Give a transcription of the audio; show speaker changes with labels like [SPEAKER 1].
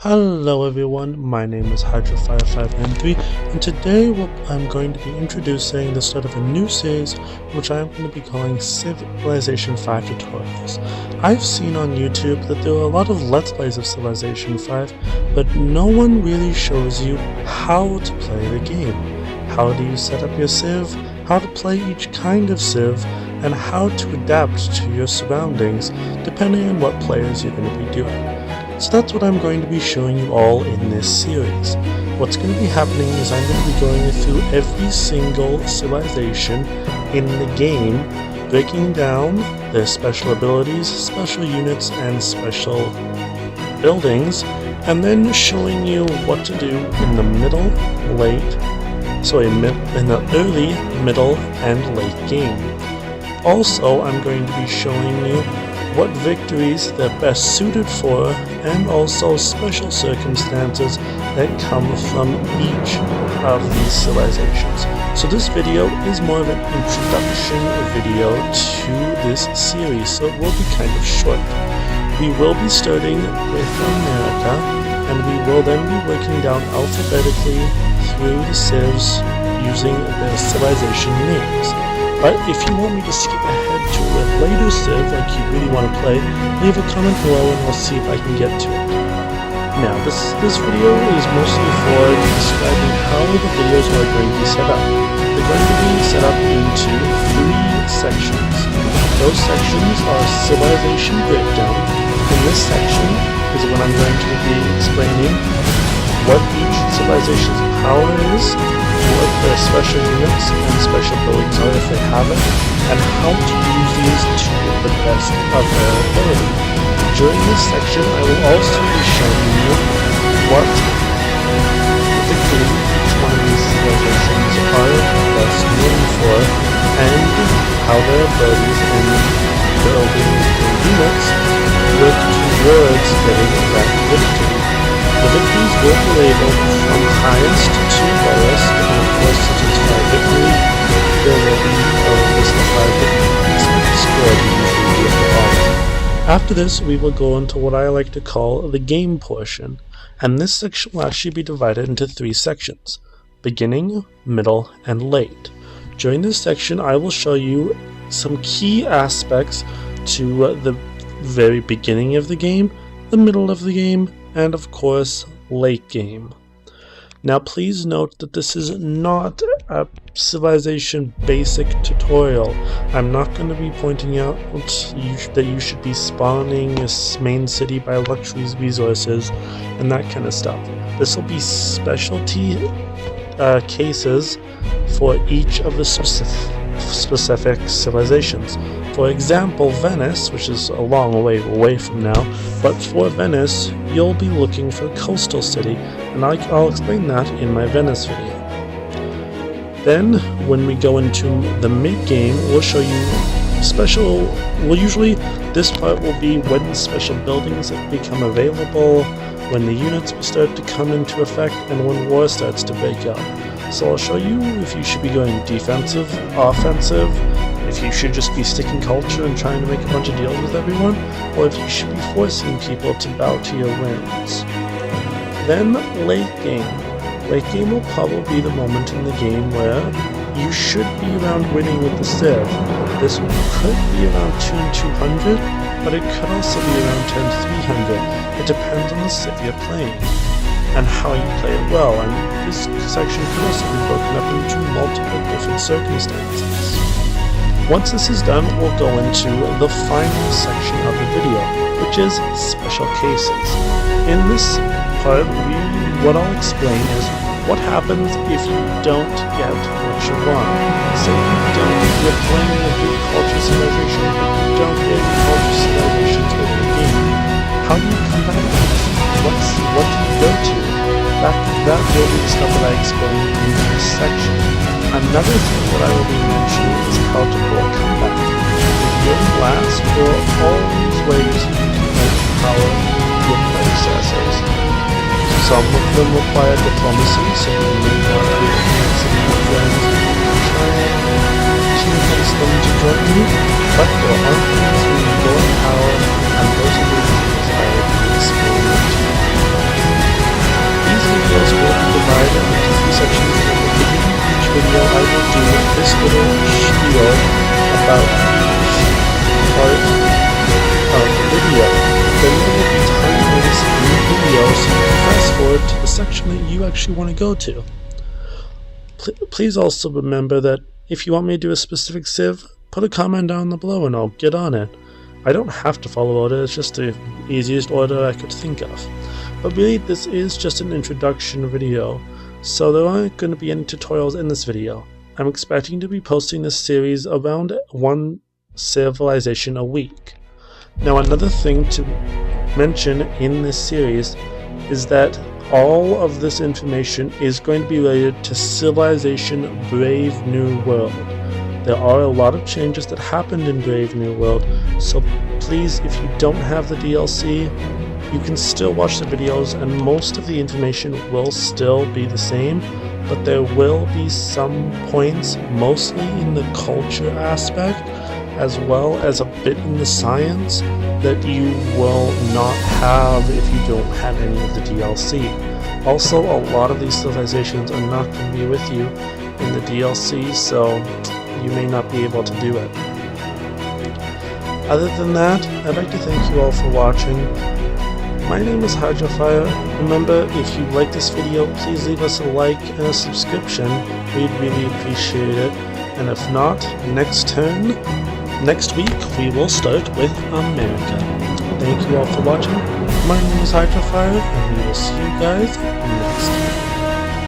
[SPEAKER 1] Hello everyone, my name is HydroFire593 and today I'm going to be introducing the start of a new series which I'm going to be calling Civilization 5 Tutorials. I've seen on YouTube that there are a lot of Let's Plays of Civilization 5, but no one really shows you how to play the game. How do you set up your Civ, how to play each kind of Civ, and how to adapt to your surroundings depending on what players you're going to be doing. So that's what I'm going to be showing you all in this series. What's going to be happening is I'm going to be going through every single civilization in the game, breaking down their special abilities, special units, and special buildings, and then showing you what to do in the early, middle, and late game. Also, I'm going to be showing you what victories they're best suited for, and also special circumstances that come from each of these civilizations. So this video is more of an introduction video to this series, so it will be kind of short. We will be starting with America, and we will then be working down alphabetically through the civs using their civilization names. But if you want me to skip ahead to a later civ, like you really want to play, leave a comment below and I'll see if I can get to it. Now, this video is mostly for describing how the videos are going to be set up. They're going to be set up into 3 sections. Those sections are Civilization Breakdown. In this section is when I'm going to be explaining what each civilization's power is, what their special units and special buildings are if they have it, and how to use these to the best of their ability. During this section, I will also be showing you what particularly each one of these civilizations are best known for, and how their abilities and buildings and units work towards getting that victory. The victories will be labeled from highest to lowest, and of course since it's 5 victory, there will be a list of 5 victories with the score usually be at the bottom. After this, we will go into what I like to call the game portion, and this section will actually be divided into 3 sections: beginning, middle, and late. During this section, I will show you some key aspects to the very beginning of the game, the middle of the game, and of course, late game. Now please note that this is not a Civilization basic tutorial. I'm not going to be pointing out that you should be spawning a main city by luxuries, resources, and that kind of stuff. This will be specialty cases for each of the specific civilizations. For example, Venice, which is a long way away from now, but for Venice, you'll be looking for a coastal city, and I'll explain that in my Venice video. Then, when we go into the mid-game, we'll show you usually this part will be when special buildings become available, when the units will start to come into effect, and when war starts to break out. So I'll show you if you should be going defensive, offensive, if you should just be sticking culture and trying to make a bunch of deals with everyone, or if you should be forcing people to bow to your whims. Then late game. Late game will probably be the moment in the game where you should be around winning with the Civ. This could be around turn 200, but it could also be around turn 300. It depends on the Civ you're playing and how you play it well, and this section can also be broken up into multiple different circumstances. Once this is done, we'll go into the final section of the video, which is special cases. In this part, what I'll explain is What happens if you don't get what you want? Say you're playing a big culture civilization, but you don't get any culture civilizations within the game. How do you come back? What do you go to? That will be the stuff that I explain in this section. Another thing that I will be mentioning is how to pull a comeback. The game lasts for all these ways to empower your predecessors. Some of them require diplomacy, so you may want to some of your friends try to convince them to join you, but there are things where you go in power, and those are the things I will be explaining to you. These videos will be divided into 3 sections in the beginning of each video. I will do this little spiel about each part of the video. Then there will be time limits in the video, so you can fast forward to the section that you actually want to go to. Please also remember that if you want me to do a specific civ, put a comment down below and I'll get on it. I don't have to follow order, it's just the easiest order I could think of. But really, this is just an introduction video, so there aren't going to be any tutorials in this video. I'm expecting to be posting this series around 1 civilization a week. Now, another thing to mention in this series is that all of this information is going to be related to Civilization Brave New World. There are a lot of changes that happened in Brave New World, so please, if you don't have the DLC, you can still watch the videos and most of the information will still be the same, but there will be some points, mostly in the culture aspect, as well as a bit in the science, that you will not have if you don't have any of the DLC. Also, a lot of these civilizations are not going to be with you in the DLC, so you may not be able to do it. Other than that, I'd like to thank you all for watching. My name is HydraFire. Remember, if you like this video, please leave us a like and a subscription. We'd really appreciate it. And if not, next week we will start with America. Thank you all for watching. My name is HydraFire, and we will see you guys next time.